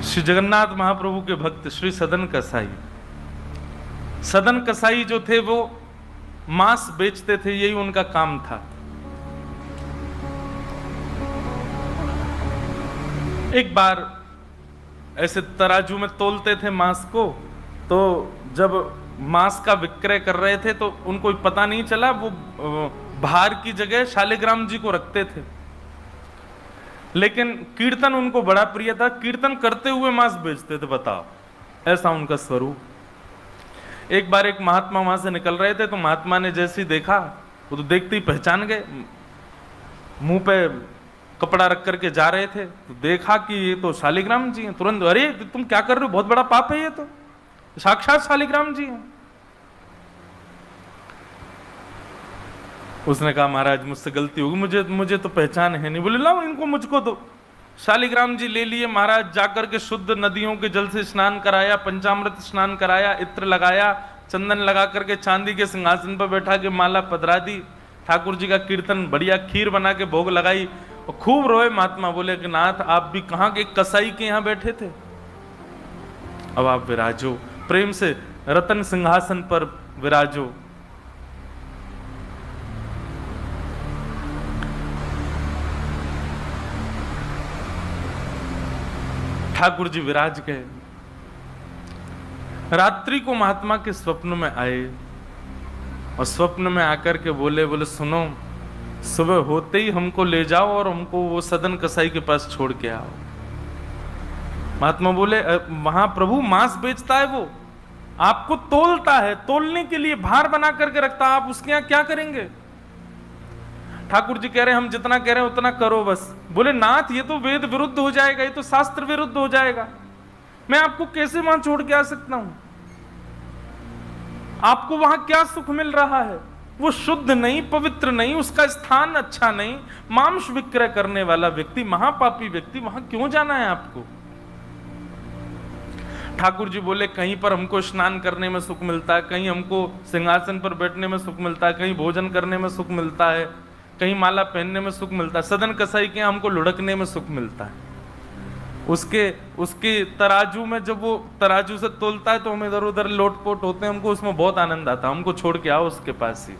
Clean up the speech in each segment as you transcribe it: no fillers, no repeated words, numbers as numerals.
श्री जगन्नाथ महाप्रभु के भक्त श्री सदन कसाई, सदन कसाई जो थे वो मांस बेचते थे, यही उनका काम था। एक बार ऐसे तराजू में तोलते थे मांस को, तो जब मांस का विक्रय कर रहे थे तो उनको पता नहीं चला, वो भार की जगह शालिग्राम जी को रखते थे। लेकिन कीर्तन उनको बड़ा प्रिय था, कीर्तन करते हुए मांस बेचते थे। बताओ, ऐसा उनका स्वरूप। एक बार एक महात्मा वहां से निकल रहे थे, तो महात्मा ने जैसे ही देखा, वो तो देखते ही पहचान गए, मुंह पे कपड़ा रख करके जा रहे थे, तो देखा कि ये तो शालिग्राम जी हैं। तुरंत, अरे तुम क्या कर रहे हो, बहुत बड़ा पाप है, ये तो साक्षात शालिग्राम जी हैं। उसने कहा, महाराज मुझसे गलती होगी, मुझे तो पहचान है नहीं। बोले, लाओ इनको मुझको दो। शालिग्राम जी ले लिए महाराज, जाकर के शुद्ध नदियों के जल से स्नान कराया, पंचामृत स्नान कराया, इत्र लगाया, चंदन लगा करके चांदी के सिंहासन पर बैठा के माला पधरा दी, ठाकुर जी का कीर्तन, बढ़िया खीर बना के भोग लगाई, और खूब रोए महात्मा। बोले कि नाथ, आप भी कहाँ के कसाई के यहाँ बैठे थे, अब आप विराजो, प्रेम से रतन सिंहासन पर विराजो। ठाकुर जी विराज गए। रात्रि को महात्मा के स्वप्न में आए, और स्वप्न में आकर के बोले सुनो, सुबह होते ही हमको ले जाओ और हमको वो सदन कसाई के पास छोड़ के आओ। महात्मा बोले, वहां प्रभु मांस बेचता है, वो आपको तोलता है, तोलने के लिए भार बना करके रखता है, आप उसके यहां क्या करेंगे? ठाकुर जी कह रहे हैं, हम जितना कह रहे हैं उतना करो बस। बोले, नाथ ये तो वेद विरुद्ध हो जाएगा, ये तो शास्त्र विरुद्ध हो जाएगा, मैं आपको कैसे वहां छोड़ के आ सकता हूं? आपको वहां क्या सुख मिल रहा है? वो शुद्ध नहीं, पवित्र नहीं, उसका स्थान अच्छा नहीं, मांस विक्रय करने वाला व्यक्ति, महापापी व्यक्ति, वहां क्यों जाना है आपको? ठाकुर जी बोले, कहीं पर हमको स्नान करने में सुख मिलता है, कहीं हमको सिंहासन पर बैठने में सुख मिलता है, कहीं भोजन करने में सुख मिलता है, कहीं माला पहनने में सुख मिलता है, सदन कसाई के हमको लुढ़कने में सुख मिलता है। उसके तराजू में जब वो तराजू से तोलता है तो हम इधर उधर लोटपोट होते हैं, हमको उसमें बहुत आनंद आता है, हमको छोड़ के आओ उसके पास ही।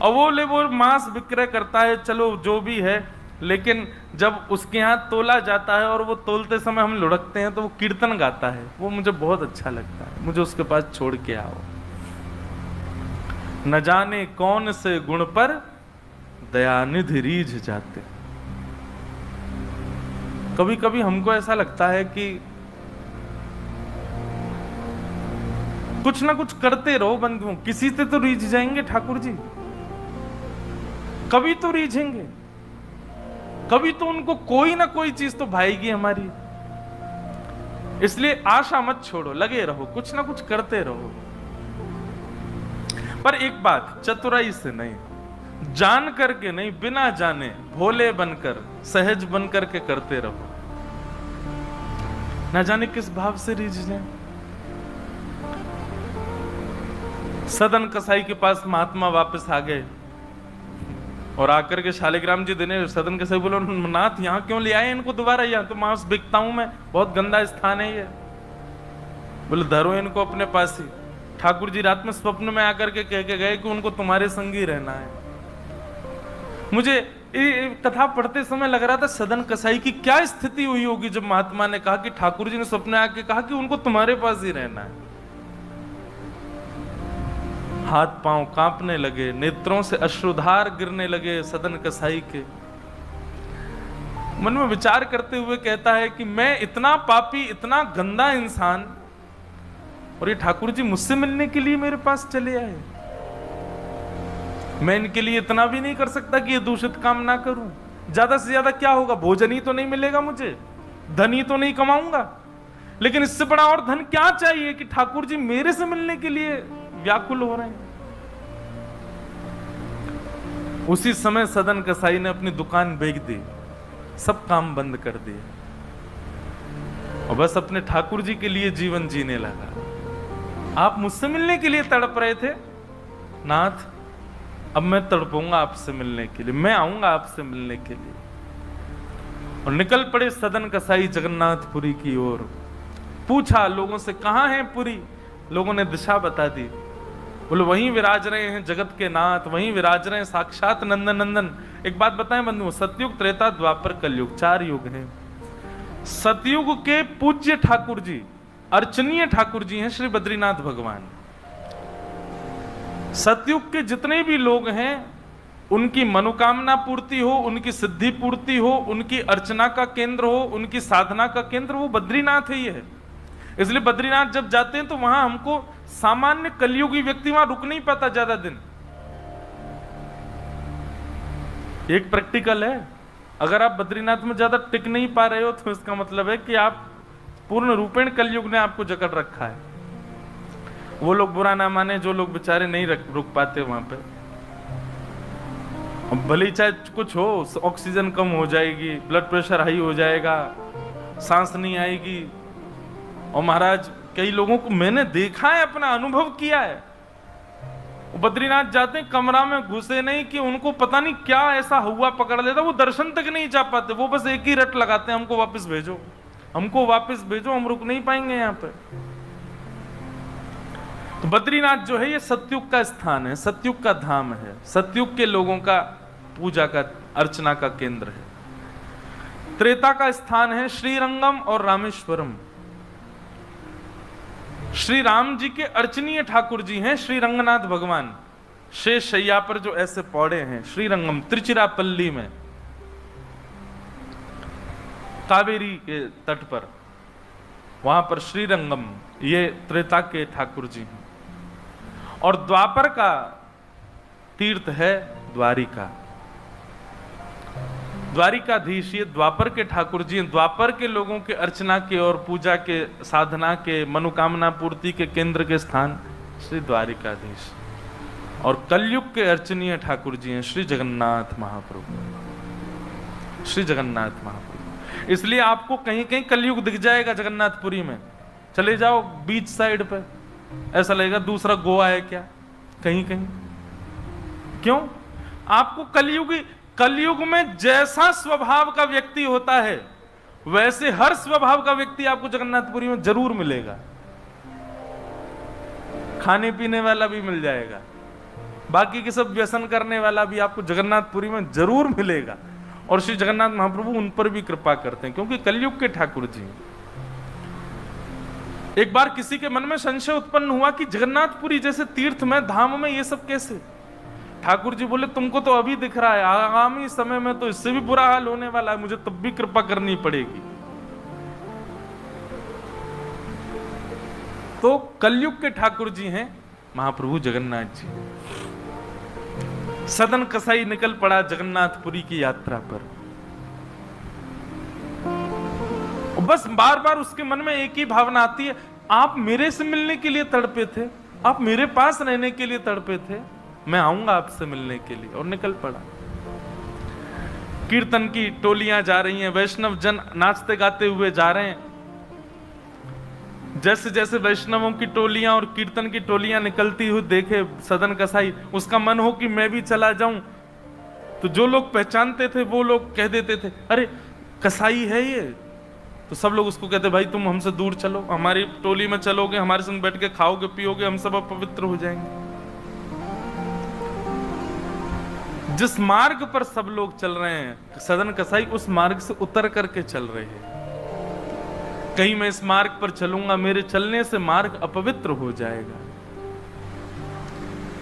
और वो मांस विक्रय करता है, चलो जो भी है, लेकिन जब उसके यहाँ तोला जाता है और वो तोलते समय हम लुढ़कते हैं तो वो कीर्तन गाता है, वो मुझे बहुत अच्छा लगता है, मुझे उसके पास छोड़ के आओ। न जाने कौन से गुण पर दयानिधि रीझ जाते। कभी कभी हमको ऐसा लगता है कि कुछ ना कुछ करते रहो बंधुओं, किसी से तो रीझ जाएंगे ठाकुर जी, कभी तो रीझेंगे, कभी तो उनको कोई ना कोई चीज तो भाएगी हमारी। इसलिए आशा मत छोड़ो, लगे रहो, कुछ ना कुछ करते रहो। पर एक बात, चतुराई से नहीं, जान करके नहीं, बिना जाने भोले बनकर, सहज बनकर के करते रहो। ना जाने किस भाव से रीझ जाए। सदन कसाई के पास महात्मा वापस आ गए और आकर के शालिग्राम जी देने, सदन कसाई बोलो, नाथ यहाँ क्यों ले आए इनको दोबारा, यहाँ तो मांस बिकता हूं मैं, बहुत गंदा स्थान है ये। बोले, धरो इनको अपने पास ही। ठाकुर जी रात में स्वप्न में आकर के कह के गए कि उनको तुम्हारे संग ही रहना है। मुझे कथा पढ़ते समय लग रहा था, सदन कसाई की क्या स्थिति हुई होगी जब महात्मा ने कहा कि ठाकुर जी ने स्वप्न में आके कहा कि उनको तुम्हारे पास ही रहना है। हाथ पांव कांपने लगे, नेत्रों से अश्रुधार गिरने लगे सदन कसाई के। मन में विचार करते हुए कहता है कि मैं इतना पापी, इतना गंदा इंसान, और ये ठाकुर जी मुझसे मिलने के लिए मेरे पास चले आए। मैं इनके लिए इतना भी नहीं कर सकता कि ये दूषित काम ना करूं। ज्यादा से ज्यादा क्या होगा, भोजन ही तो नहीं मिलेगा मुझे, धन ही तो नहीं कमाऊंगा, लेकिन इससे बड़ा और धन क्या चाहिए कि ठाकुर जी मेरे से मिलने के लिए व्याकुल हो रहे हैं। उसी समय सदन कसाई ने अपनी दुकान बेच दी, सब काम बंद कर दिए और बस अपने ठाकुर जी के लिए जीवन जीने लगा। आप मुझसे मिलने के लिए तड़प रहे थे नाथ, अब मैं तड़पूंगा आपसे मिलने के लिए, मैं आऊंगा आपसे मिलने के लिए। और निकल पड़े सदन कसाई जगन्नाथपुरी की ओर। पूछा लोगों से, कहाँ है पुरी? लोगों ने दिशा बता दी। बोले वहीं विराज रहे हैं जगत के नाथ, वहीं विराज रहे हैं साक्षात नंदन नंदन। एक बात बताएं बंधुओं, सतयुग, त्रेता, द्वापर, कलयुग, 4 युग हैं। सतयुग के पूज्य ठाकुर जी, अर्चनीय ठाकुर जी हैं श्री बद्रीनाथ भगवान। सतयुग के जितने भी लोग हैं उनकी मनोकामना पूर्ति हो, उनकी सिद्धि पूर्ति हो, उनकी अर्चना का केंद्र हो, उनकी साधना का केंद्र वो बद्रीनाथ ही है। इसलिए बद्रीनाथ जब जाते हैं तो वहां हमको सामान्य कलयुगी व्यक्ति वहां रुक नहीं पाता ज्यादा दिन। एक प्रैक्टिकल है, अगर आप बद्रीनाथ में ज्यादा टिक नहीं पा रहे हो तो इसका मतलब है कि आप पूर्ण रूपेण कलयुग ने आपको जकड़ रखा है। वो लोग बुरा ना माने जो लोग बेचारे नहीं रुक पाते वहां पे। भले चाहे कुछ हो, ऑक्सीजन कम हो जाएगी, ब्लड प्रेशर हाई हो जाएगा, सांस नहीं आएगी। और महाराज कई लोगों को मैंने देखा है, अपना अनुभव किया है, बद्रीनाथ जाते हैं, कमरा में घुसे नहीं कि उनको पता नहीं क्या ऐसा हुआ पकड़ लेता, वो दर्शन तक नहीं जा पाते। वो बस एक ही रट लगाते हैं, हमको वापस भेजो, हमको वापस भेजो, हम रुक नहीं पाएंगे यहाँ पे। तो बद्रीनाथ जो है ये सतयुग का स्थान है, सतयुग का धाम है, सतयुग के लोगों का पूजा का, अर्चना का केंद्र है। त्रेता का स्थान है श्रीरंगम और रामेश्वरम। श्री राम जी के अर्चनीय ठाकुर जी हैं श्री रंगनाथ भगवान, शेष शैया पर जो ऐसे पौड़े हैं। श्रीरंगम त्रिचिरापल्ली में, कावेरी के तट पर, वहां पर श्रीरंगम, ये त्रेता के ठाकुर जी हैं। और द्वापर का तीर्थ है द्वारिका, द्वारिकाधीश ये द्वापर के ठाकुर जी हैं। द्वापर के लोगों के अर्चना के और पूजा के, साधना के, मनोकामना पूर्ति के केंद्र के स्थान श्री द्वारिकाधीश। और कलयुग के अर्चनीय ठाकुर जी हैं श्री जगन्नाथ महाप्रभु, श्री जगन्नाथ महाप्रभु। इसलिए आपको कहीं कहीं कलयुग दिख जाएगा जगन्नाथपुरी में। चले जाओ बीच साइड पे, ऐसा लगेगा दूसरा गोवा है क्या, कहीं कहीं। क्यों? आपको कलयुग में जैसा स्वभाव का व्यक्ति होता है वैसे हर स्वभाव का व्यक्ति आपको जगन्नाथपुरी में जरूर मिलेगा। खाने पीने वाला भी मिल जाएगा, बाकी के सब व्यसन करने वाला भी आपको जगन्नाथपुरी में जरूर मिलेगा। और श्री जगन्नाथ महाप्रभु उन पर भी कृपा करते हैं क्योंकि कलयुग के ठाकुर जी। एक बार किसी के मन में संशय उत्पन्न हुआ कि जगन्नाथपुरी जैसे तीर्थ में, धाम में ये सब कैसे? ठाकुर जी बोले तुमको तो अभी दिख रहा है, आगामी समय में तो इससे भी बुरा हाल होने वाला है, मुझे तब भी कृपा करनी पड़ेगी। तो कलयुग के ठाकुर जी हैं महाप्रभु जगन्नाथ जी। सदन कसाई निकल पड़ा जगन्नाथपुरी की यात्रा पर। बस बार बार उसके मन में एक ही भावना आती है, आप मेरे से मिलने के लिए तड़पे थे, आप मेरे पास रहने के लिए तड़पे थे, मैं आऊंगा आपसे मिलने के लिए। और निकल पड़ा। कीर्तन की टोलियां जा रही हैं, वैष्णव जन नाचते गाते हुए जा रहे हैं। जैसे जैसे वैष्णवों की टोलियां और कीर्तन की टोलियां निकलती हुई देखे सदन कसाई, उसका मन हो कि मैं भी चला जाऊं। तो जो लोग पहचानते थे वो लोग कह देते थे, अरे कसाई है ये। तो सब लोग उसको कहते, भाई तुम हमसे दूर चलो, हमारी टोली में चलोगे, हमारे संग बैठ के खाओगे पियोगे, हम सब अपवित्र हो जाएंगे। जिस मार्ग पर सब लोग चल रहे हैं सदन कसाई उस मार्ग से उतर करके चल रहे हैं। कहीं मैं इस मार्ग पर चलूंगा, मेरे चलने से मार्ग अपवित्र हो जाएगा।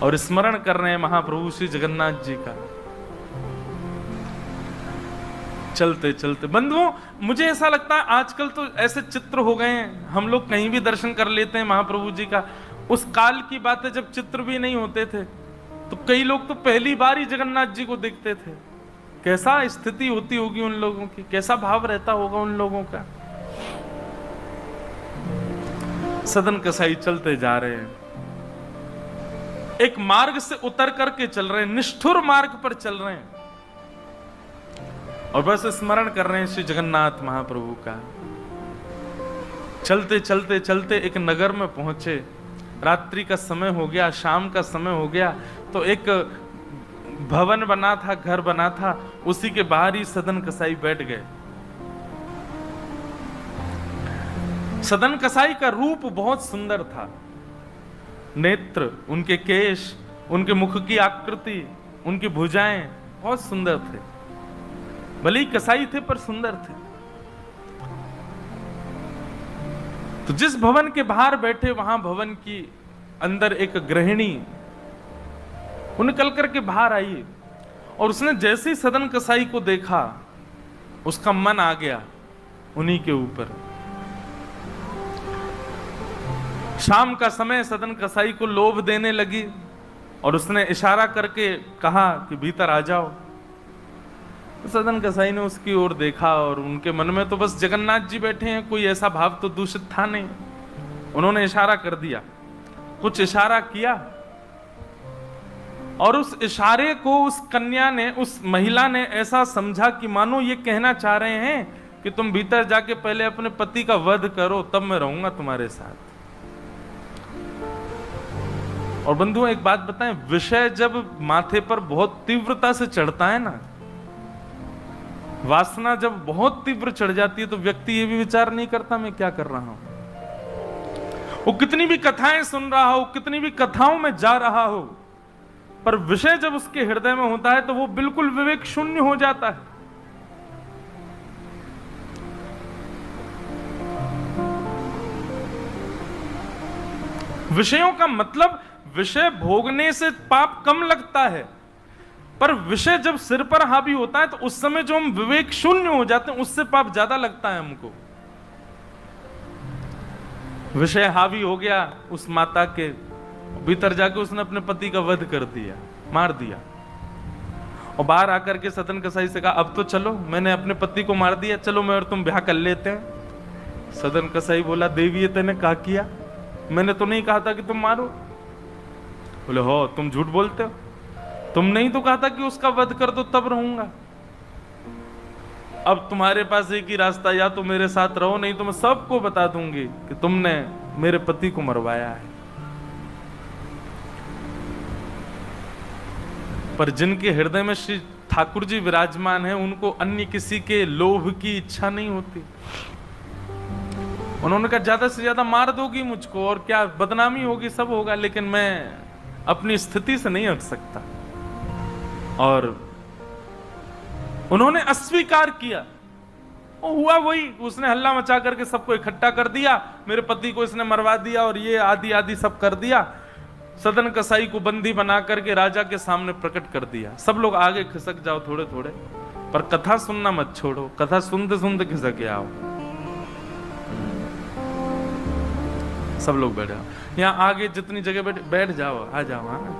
और स्मरण कर रहे हैं महाप्रभु श्री जगन्नाथ जी का। चलते चलते बंधुओं, मुझे ऐसा लगता है आजकल तो ऐसे चित्र हो गए हैं, हम लोग कहीं भी दर्शन कर लेते हैं महाप्रभु जी का। उस काल की बात है जब चित्र भी नहीं होते थे, तो कई लोग तो पहली बार ही जगन्नाथ जी को देखते थे। कैसा स्थिति होती होगी उन लोगों की, कैसा भाव रहता होगा उन लोगों का। सदन कसाई चलते जा रहे हैं, एक मार्ग से उतर करके चल रहे हैं, निष्ठुर मार्ग पर चल रहे हैं और बस स्मरण कर रहे हैं श्री जगन्नाथ महाप्रभु का। चलते चलते चलते एक नगर में पहुंचे, रात्रि का समय हो गया, शाम का समय हो गया। तो एक भवन बना था, घर बना था, उसी के बाहर ही सदन कसाई बैठ गए। सदन कसाई का रूप बहुत सुंदर था। नेत्र, उनके केश, उनके मुख की आकृति, उनकी भुजाएं बहुत सुंदर थे। भले ही कसाई थे पर सुंदर थे। तो जिस भवन के बाहर बैठे, वहां भवन की अंदर एक गृहिणी वो निकल करके बाहर आई और उसने जैसे ही सदन कसाई को देखा, उसका मन आ गया उन्हीं के ऊपर। शाम का समय, सदन कसाई को लोभ देने लगी और उसने इशारा करके कहा कि भीतर आ जाओ। तो सदन कसाई ने उसकी ओर देखा और उनके मन में तो बस जगन्नाथ जी बैठे हैं, कोई ऐसा भाव तो दूषित था नहीं। उन्होंने इशारा कर दिया, कुछ इशारा किया और उस इशारे को उस कन्या ने, उस महिला ने ऐसा समझा कि मानो ये कहना चाह रहे हैं कि तुम भीतर जाके पहले अपने पति का वध करो, तब मैं रहूंगा तुम्हारे साथ। और बंधुओं एक बात बताएं, विषय जब माथे पर बहुत तीव्रता से चढ़ता है ना, वासना जब बहुत तीव्र चढ़ जाती है, तो व्यक्ति ये भी विचार नहीं करता मैं क्या कर रहा हूं। वो कितनी भी कथाएं सुन रहा हो, कितनी भी कथाओं में जा रहा हो, पर विषय जब उसके हृदय में होता है तो वो बिल्कुल विवेक शून्य हो जाता है। विषयों का मतलब, विषय भोगने से पाप कम लगता है, पर विषय जब सिर पर हावी होता है तो उस समय जो हम विवेक शून्य हो जाते हैं, उससे पाप ज्यादा लगता है हमको। विषय हावी हो गया उस माता के, भीतर जाके उसने अपने पति का वध कर दिया, मार दिया। और बाहर आकर के सदन कसाई से कहा, अब तो चलो, मैंने अपने पति को मार दिया, चलो मैं और तुम ब्याह कर लेते हैं। सदन कसाई बोला, देवी ये तेने क्या किया? मैंने तो नहीं कहा था कि तुम मारो। बोले, हो तुम झूठ बोलते हो, तुम नहीं तो कहा था कि उसका वध कर दो तब रहूंगा। अब तुम्हारे पास एक ही रास्ता, या तो मेरे साथ रहो, नहीं तो मैं सबको बता दूंगी कि तुमने मेरे पति को मरवाया है। पर जिनके हृदय में श्री ठाकुर जी विराजमान है, उनको अन्य किसी के लोभ की इच्छा नहीं होती। उन्होंने कहा, ज्यादा से ज्यादा मार दोगी मुझको और क्या, बदनामी होगी, सब होगा, लेकिन मैं अपनी स्थिति से नहीं हट सकता। और उन्होंने अस्वीकार किया। और हुआ वही, उसने हल्ला मचा करके सबको इकट्ठा कर दिया, मेरे पति को इसने मरवा दिया और ये आदि आदि सब कर दिया। सदन कसाई को बंदी बना करके राजा के सामने प्रकट कर दिया। सब लोग आगे खिसक जाओ थोड़े थोड़े, पर कथा सुनना मत छोड़ो, कथा सुनते सुनते खिसक के आओ। सब लोग बैठ जाओ, यहाँ आगे जितनी जगह बैठ जाओ, आ जाओ। हाँ,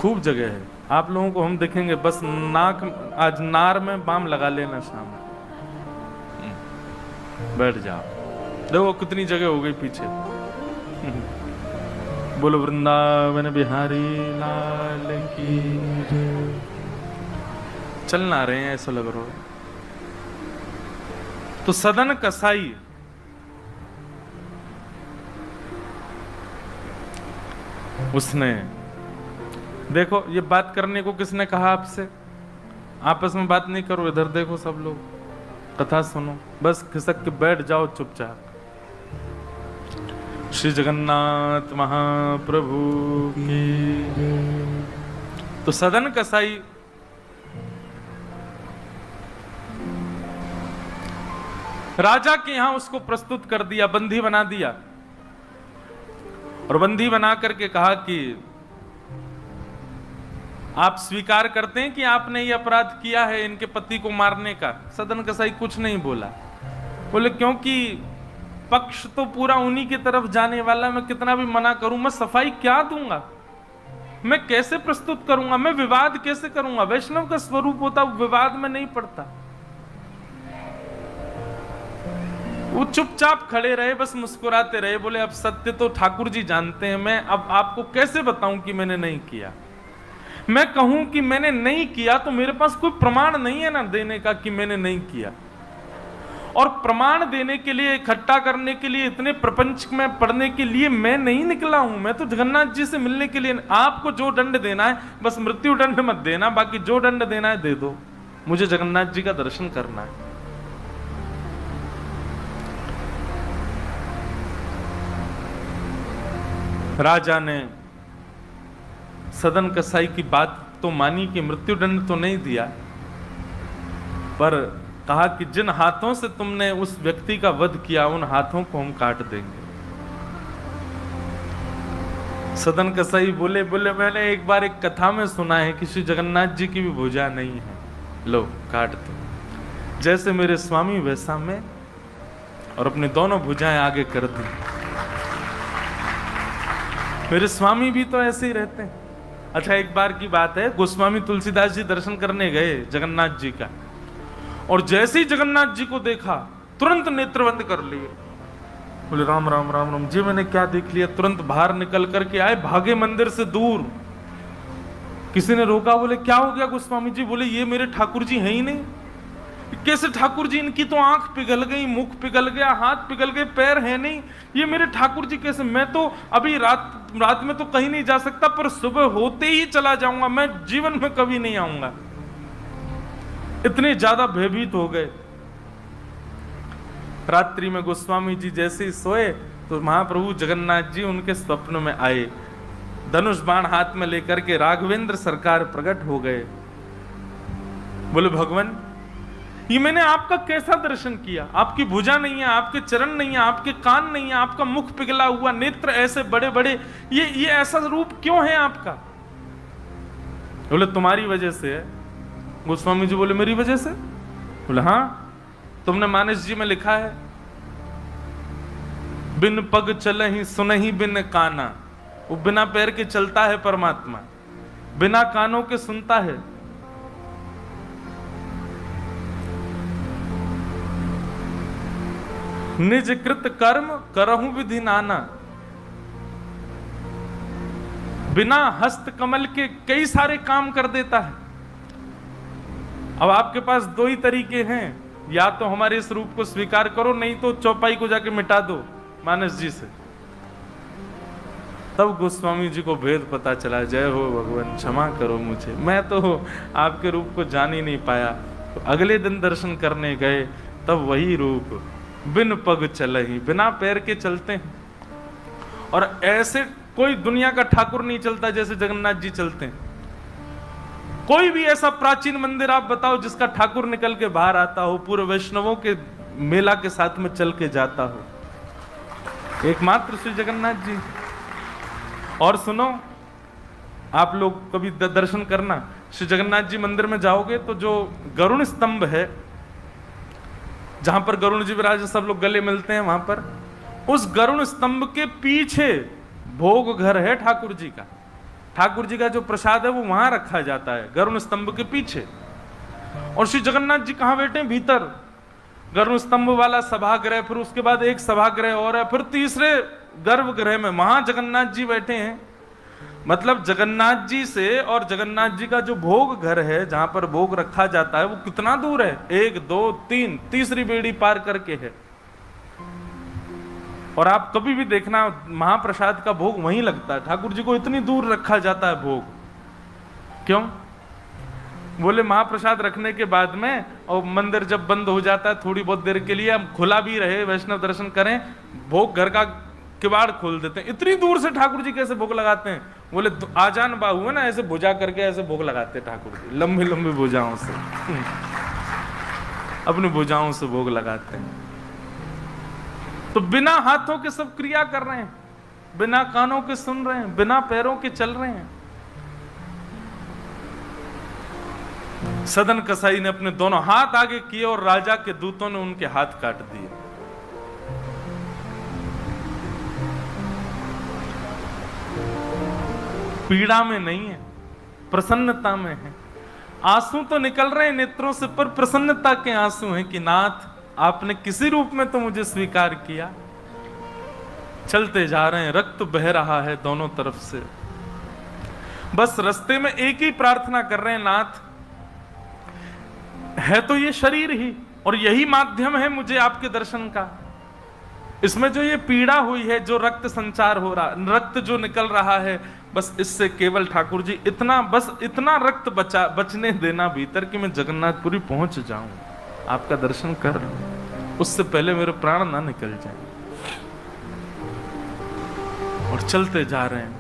खूब जगह है, आप लोगों को हम देखेंगे, बस नाक, आज नार में बाम लगा लेना शाम में। बैठ जाओ, देखो कितनी जगह हो गई पीछे। बोलो वृंदावन बिहारी लाल की जय। चल ना रहे हैं ऐसा लग रहा है। तो सदन कसाई उसने, देखो ये बात करने को किसने कहा आपसे? आपस में बात नहीं करो, इधर देखो सब लोग, कथा सुनो, बस खिसक के बैठ जाओ चुपचाप। श्री जगन्नाथ महाप्रभु की। तो सदन कसाई राजा के यहां उसको प्रस्तुत कर दिया, बंदी बना दिया। और बंदी बना करके कहा कि आप स्वीकार करते हैं कि आपने ये अपराध किया है इनके पति को मारने का? सदन कसाई कुछ नहीं बोला। बोले क्योंकि पक्ष तो पूरा उन्हीं की तरफ जाने वाला, मैं कितना भी मना करूं, मैं सफाई क्या दूंगा, मैं कैसे प्रस्तुत करूंगा, मैं विवाद कैसे करूंगा? वैष्णव का स्वरूप होता विवाद में नहीं पड़ता। वो चुपचाप खड़े रहे, बस मुस्कुराते रहे। बोले अब सत्य तो ठाकुर जी जानते हैं, मैं अब आपको कैसे बताऊं कि मैंने नहीं किया। मैं कहूं कि मैंने नहीं किया तो मेरे पास कोई प्रमाण नहीं है ना देने का कि मैंने नहीं किया। और प्रमाण देने के लिए, इकट्ठा करने के लिए, इतने प्रपंच में पढ़ने के लिए मैं नहीं निकला हूं। मैं तो जगन्नाथ जी से मिलने के लिए। आपको जो दंड देना है, बस मृत्यु दंड मत देना, बाकी जो दंड देना है दे दो, मुझे जगन्नाथ जी का दर्शन करना है। राजा ने सदन कसाई की बात तो मानी कि मृत्युदंड तो नहीं दिया, पर कहा कि जिन हाथों से तुमने उस व्यक्ति का वध किया उन हाथों को हम काट देंगे। सदन कसाई बोले मैंने एक बार एक कथा में सुना है कि श्री जगन्नाथ जी की भी भुजा नहीं है, लो काट दो। जैसे मेरे स्वामी वैसा मैं, और अपनी दोनों भुजाएं आगे कर दी। मेरे स्वामी भी तो ऐसे ही रहते हैं। अच्छा, एक बार की बात है, गोस्वामी तुलसीदास जी दर्शन करने गए जगन्नाथ जी का, और जैसे ही जगन्नाथ जी को देखा तुरंत नेत्र बंद कर लिए। बोले राम राम राम राम जी, मैंने क्या देख लिया। तुरंत बाहर निकल करके आए, भागे मंदिर से दूर। किसी ने रोका, बोले क्या हो गया गोस्वामी जी? बोले ये मेरे ठाकुर जी हैं ही नहीं। कैसे ठाकुर जी? इनकी तो आंख पिघल गई, मुख पिघल गया, हाथ पिघल गए, पैर है नहीं, ये मेरे ठाकुर जी कैसे? मैं तो अभी रात में तो कहीं नहीं जा सकता, पर सुबह होते ही चला जाऊंगा, मैं जीवन में कभी नहीं आऊंगा। इतने ज्यादा भयभीत हो गए। रात्रि में गोस्वामी जी जैसे ही सोए तो महाप्रभु जगन्नाथ जी उनके स्वप्न में आए, धनुष बाण हाथ में लेकर के राघवेंद्र सरकार प्रकट हो गए। बोले भगवान, ये मैंने आपका कैसा दर्शन किया? आपकी भुजा नहीं है, आपके चरण नहीं है, आपके कान नहीं है, आपका मुख पिघला हुआ, नेत्र ऐसे बड़े बड़े, ये ऐसा रूप क्यों है आपका? बोले तुम्हारी वजह से है। गोस्वामी जी बोले मेरी वजह से? बोले हाँ, तुमने मानस जी में लिखा है, बिन पग चलहि सुनहि बिन काना। वो बिना पैर के चलता है परमात्मा, बिना कानों के सुनता है। निज कृत कर्म करहु विधि नाना। बिना हस्त कमल के कई सारे काम कर देता है। अब आपके पास दो ही तरीके हैं, या तो हमारे इस रूप को स्वीकार करो, नहीं तो चौपाई को जाके मिटा दो मानस जी से। तब गोस्वामी जी को भेद पता चला। जय हो भगवान, क्षमा करो मुझे, मैं तो आपके रूप को जान ही नहीं पाया। तो अगले दिन दर्शन करने गए, तब वही रूप, बिन पग चलहि, बिना पैर के चलते हैं। और ऐसे कोई दुनिया का ठाकुर नहीं चलता जैसे जगन्नाथ जी चलते हैं। कोई भी ऐसा प्राचीन मंदिर आप बताओ जिसका ठाकुर निकल के बाहर आता हो, पूरे वैष्णवों के मेला के साथ में चल के जाता हो, एकमात्र श्री जगन्नाथ जी। और सुनो, आप लोग कभी दर्शन करना, श्री जगन्नाथ जी मंदिर में जाओगे तो जो गरुण स्तंभ है, जहां पर गरुण जी विराज, सब लोग गले मिलते हैं, वहां पर उस गरुण स्तंभ के पीछे भोग घर है ठाकुर जी का। ठाकुर जी का जो प्रसाद है वो वहां रखा जाता है, गरुण स्तंभ के पीछे। और श्री जगन्नाथ जी कहां बैठे? भीतर गरुण स्तंभ वाला सभागृह, फिर उसके बाद एक सभागृह और है, फिर तीसरे गर्भगृह में वहां जगन्नाथ जी बैठे हैं। मतलब जगन्नाथ जी से और जगन्नाथ जी का जो भोग घर है, जहां पर भोग रखा जाता है, वो कितना दूर है? 1 2 3 तीसरी बेड़ी पार करके है। और आप कभी भी देखना, महाप्रसाद का भोग वहीं लगता है। ठाकुर जी को इतनी दूर रखा जाता है भोग, क्यों? बोले महाप्रसाद रखने के बाद में, और मंदिर जब बंद हो जाता है थोड़ी बहुत देर के लिए, हम खुला भी रहे, वैष्णव दर्शन करें, भोग घर का किवाड़ खोल देते हैं। इतनी दूर से ठाकुर जी कैसे भोग लगाते हैं? बोले आजान बाहु है ना, ऐसे भुजा करके ऐसे भोग लगाते हैं ठाकुर जी, लंबी लंबी भुजाओं से अपनी भुजाओं से भोग लगाते हैं। तो बिना हाथों के सब क्रिया कर रहे हैं, बिना कानों के सुन रहे हैं, बिना पैरों के चल रहे हैं। सदन कसाई ने अपने दोनों हाथ आगे किए और राजा के दूतों ने उनके हाथ काट दिए। पीड़ा में नहीं है, प्रसन्नता में है। आंसू तो निकल रहे हैं नेत्रों से, पर प्रसन्नता के आंसू हैं कि नाथ, आपने किसी रूप में तो मुझे स्वीकार किया। चलते जा रहे हैं, रक्त बह रहा है दोनों तरफ से। बस रास्ते में एक ही प्रार्थना कर रहे हैं, नाथ, है तो ये शरीर ही, और यही माध्यम है मुझे आपके दर्शन का। इसमें जो ये पीड़ा हुई है, जो रक्त संचार हो रहा, रक्त जो निकल रहा है, बस इससे केवल ठाकुर जी इतना रक्त बचने देना भीतर कि मैं जगन्नाथपुरी पहुंच जाऊं, आपका दर्शन कर लूं, उससे पहले मेरे प्राण ना निकल जाए। और चलते जा रहे हैं।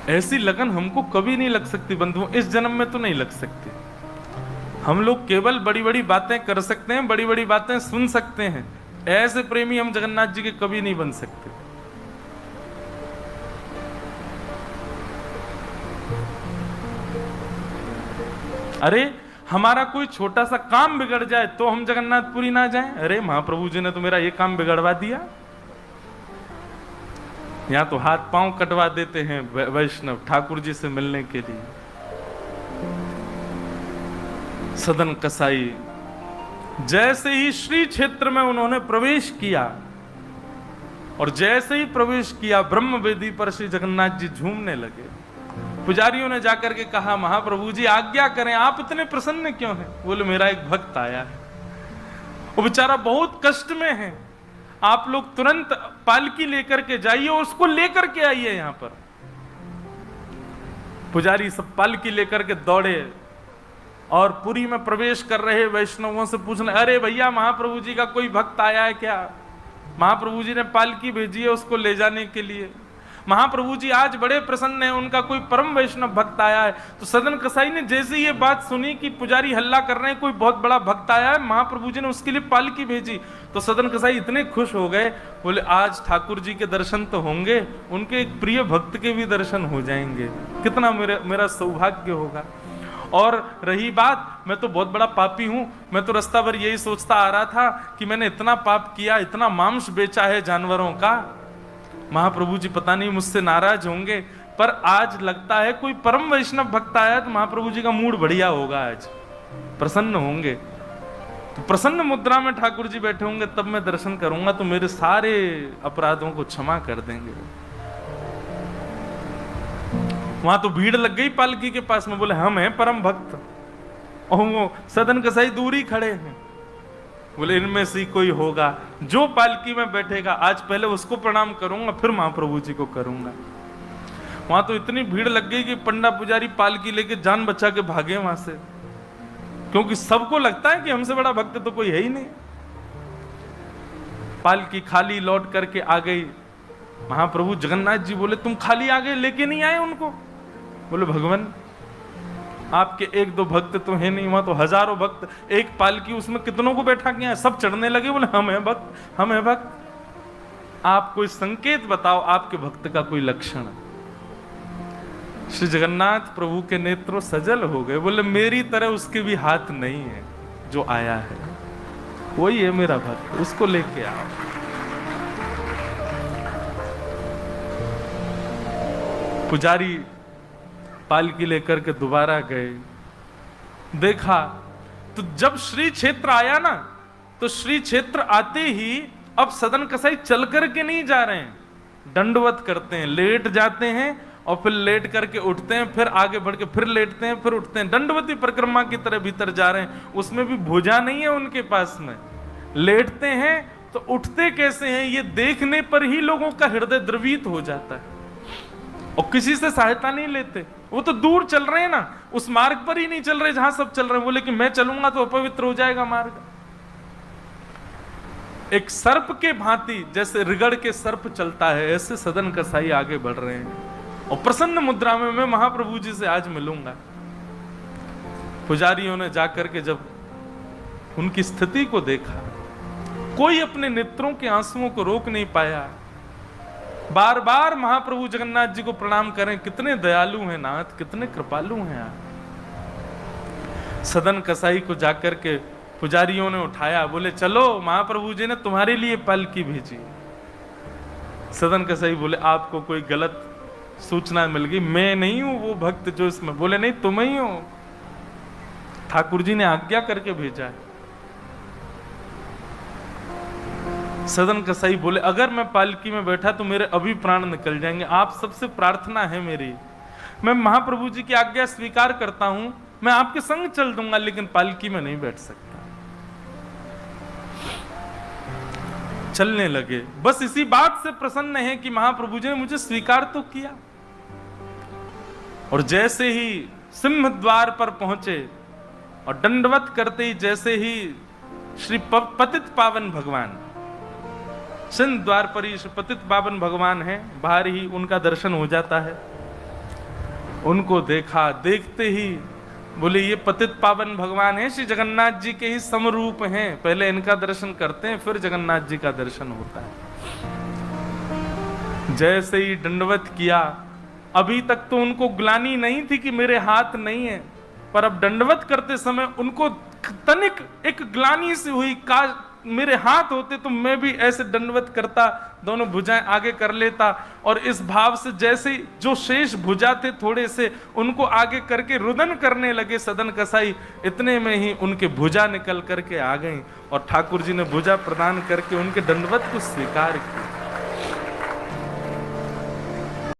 ऐसी लगन हमको कभी नहीं लग सकती बंधुओं, इस जन्म में तो नहीं लग सकती। हम लोग केवल बड़ी बड़ी बातें कर सकते हैं, बड़ी बड़ी बातें सुन सकते हैं, ऐसे प्रेमी हम जगन्नाथ जी के कभी नहीं बन सकते। अरे हमारा कोई छोटा सा काम बिगड़ जाए तो हम जगन्नाथपुरी ना जाएं? अरे महाप्रभु जी ने तो मेरा ये काम बिगड़वा दिया। यहां तो हाथ पांव कटवा देते हैं वैष्णव ठाकुर जी से मिलने के लिए। सदन कसाई जैसे ही श्री क्षेत्र में उन्होंने प्रवेश किया और जैसे ही प्रवेश किया ब्रह्म वेदी पर श्री जगन्नाथ जी झूमने लगे। पुजारियों ने जाकर के कहा, महाप्रभु जी आज्ञा करें, आप इतने प्रसन्न क्यों हैं? बोले मेरा एक भक्त आया है, वो बेचारा बहुत कष्ट में है, आप लोग तुरंत पालकी लेकर के जाइए, उसको लेकर के आइए यहां पर। पुजारी सब पालकी लेकर के दौड़े और पुरी में प्रवेश कर रहे वैष्णवों से पूछने, अरे भैया महाप्रभु जी का कोई भक्त आया है क्या? महाप्रभु जी ने पालकी भेजी है उसको ले जाने के लिए। महाप्रभु जी आज बड़े प्रसन्न हैं, उनका कोई परम वैष्णव भक्त आया है। तो सदन कसाई ने जैसे ये बात सुनी कि पुजारी हल्ला कर रहे हैं, कोई बहुत बड़ा भक्त आया है, महाप्रभु जी ने उसके लिए पालकी भेजी, तो सदन कसाई इतने खुश हो गए, बोले आज ठाकुर जी के दर्शन तो होंगे, उनके एक प्रिय भक्त के भी दर्शन हो जाएंगे, कितना मेरा सौभाग्य होगा। और रही बात, मैं तो बहुत बड़ा पापी हूं, मैं तो रास्ता भर यही सोचता आ रहा था कि मैंने इतना पाप किया, इतना मांस बेचा है जानवरों का, महाप्रभु जी पता नहीं मुझसे नाराज होंगे, पर आज लगता है कोई परम वैष्णव भक्त आया तो महाप्रभु जी का मूड बढ़िया होगा, आज प्रसन्न होंगे। तो प्रसन्न मुद्रा में ठाकुर जी बैठे होंगे, तब मैं दर्शन करूंगा तो मेरे सारे अपराधों को क्षमा कर देंगे। वहां तो भीड़ लग गई पालकी के पास में, बोले हम हैं परम भक्त, और वो सदन कसाई दूरी खड़े हैं, बोले इनमें से कोई होगा जो पालकी में बैठेगा, आज पहले उसको प्रणाम करूंगा फिर महाप्रभु जी को करूंगा। वहां तो इतनी भीड़ लग गई कि पंडा पुजारी पालकी लेके जान बचा के भागे वहां से, क्योंकि सबको लगता है कि हमसे बड़ा भक्त तो कोई है ही नहीं। पालकी खाली लौट करके आ गई। महाप्रभु जगन्नाथ जी बोले तुम खाली आ गए, लेके नहीं आए उनको? बोले भगवान आपके एक दो भक्त तो है नहीं, वहां तो हजारों भक्त, एक पालकी उसमें कितनों को बैठा किया, सब चढ़ने लगे, बोले हम हैं भक्त, हम हैं भक्त। आप कोई संकेत बताओ, आपके भक्त का कोई लक्षण। श्री जगन्नाथ प्रभु के नेत्र सजल हो गए, बोले मेरी तरह उसके भी हाथ नहीं है, जो आया है वही है मेरा भक्त, उसको लेके आओ। पुजारी पालकी लेकर के दोबारा गए, देखा तो जब श्री क्षेत्र आया ना, तो श्री क्षेत्र आते ही अब सदन कसाई चल करके नहीं जा रहे हैं, दंडवत करते हैं, लेट जाते हैं और फिर लेट करके उठते हैं, फिर आगे बढ़ के फिर लेटते हैं, फिर उठते हैं, दंडवती परिक्रमा की तरह भीतर जा रहे हैं। उसमें भी भुजा नहीं है उनके पास में, लेटते हैं तो उठते कैसे हैं ये देखने पर ही लोगों का हृदय द्रवित हो जाता है, और किसी से सहायता नहीं लेते। वो तो दूर चल रहे हैं ना, उस मार्ग पर ही नहीं चल रहे जहां सब चल रहे हैं, बोले कि मैं चलूंगा तो अपवित्र हो जाएगा मार्ग। एक सर्प के भांति जैसे रिगड़ के सर्प चलता है, ऐसे सदन कसाई आगे बढ़ रहे हैं, और प्रसन्न मुद्रा में मैं महाप्रभु जी से आज मिलूंगा। पुजारियों ने जाकर के जब उनकी स्थिति को देखा, कोई अपने नेत्रों के आंसुओं को रोक नहीं पाया, बार बार महाप्रभु जगन्नाथ जी को प्रणाम करें, कितने दयालु हैं नाथ, कितने कृपालु हैं आप। सदन कसाई को जाकर के पुजारियों ने उठाया, बोले चलो महाप्रभु जी ने तुम्हारे लिए पालकी भेजी। सदन कसाई बोले आपको कोई गलत सूचना मिल गई, मैं नहीं हूं वो भक्त जो इसमें। बोले नहीं तुम ही हो, ठाकुर जी ने आज्ञा करके भेजा है। सदन कसाई बोले अगर मैं पालकी में बैठा तो मेरे अभी प्राण निकल जाएंगे, आप सबसे प्रार्थना है मेरी, मैं महाप्रभु जी की आज्ञा स्वीकार करता हूं, मैं आपके संग चल दूंगा, लेकिन पालकी में नहीं बैठ सकता। चलने लगे, बस इसी बात से प्रसन्न है कि महाप्रभु जी ने मुझे स्वीकार तो किया। और जैसे ही सिंह द्वार पर पहुंचे और दंडवत करते ही जैसे ही श्री पतित पावन भगवान सिंध द्वारपरीश पतित पावन भगवान है, बाहर ही उनका दर्शन हो जाता है। उनको देखा, देखते ही बोले ये पतित पावन भगवान है, श्री जगन्नाथ जी के ही समरूप हैं, पहले इनका दर्शन करते हैं फिर जगन्नाथ जी का दर्शन होता है। जैसे ही दंडवत किया, अभी तक तो उनको ग्लानि नहीं थी कि मेरे हाथ नहीं है, पर अब दंडवत करते समय उनको तनिक एक ग्लानि सी हुई, काश मेरे हाथ होते तो मैं भी ऐसे दंडवत करता, दोनों भुजाएं आगे कर लेता। और इस भाव से जैसे जो शेष भुजा थे थोड़े से उनको आगे करके रुदन करने लगे सदन कसाई, इतने में ही उनके भुजा निकल करके आ गई और ठाकुर जी ने भुजा प्रदान करके उनके दंडवत को स्वीकार किया।